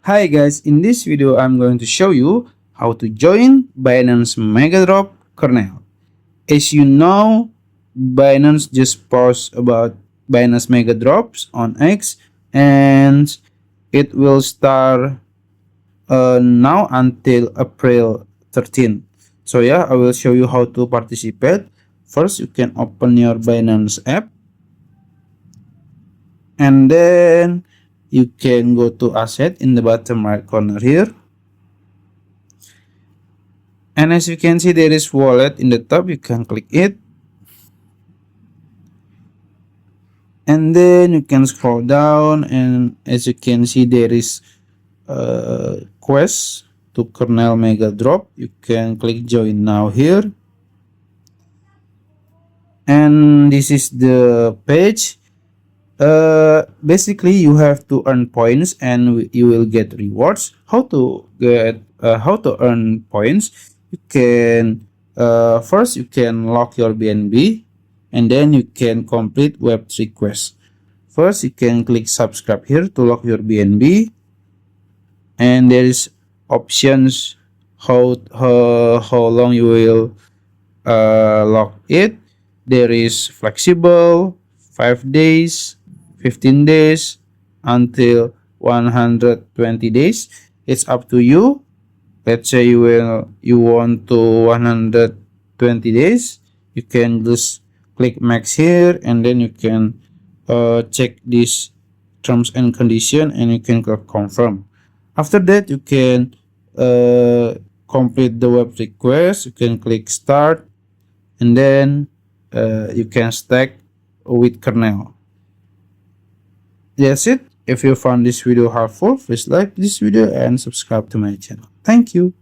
Hi guys, in this video I'm going to show you how to join Binance Megadrop kernel. As you know, Binance just posted about Binance Megadrops on X and it will start now until April 13. So yeah, I will show you how to participate. First, you can open your Binance app and then you can go to asset in the bottom right corner here. And as you can see, there is wallet in the top. You can click it. And then you can scroll down, and as you can see, there is a quest to Kernel Megadrop. You can click join now here. And this is the page. Basically, you have to earn points and you will get rewards. How to earn points? You can first you can lock your BNB, and then you can complete Web3 quests. First, you can click subscribe here to lock your BNB, and there is options how long you will lock it. There is flexible, 5 days, 15 days, until 120 days. It's up to you. Let's say you want to 120 days. You can just click max here, and then you can check this terms and condition, and you can click confirm. After that, you can complete the web request. You can click start, and then you can stack with kernel. That's it. If you found this video helpful, please like this video and subscribe to my channel. Thank you.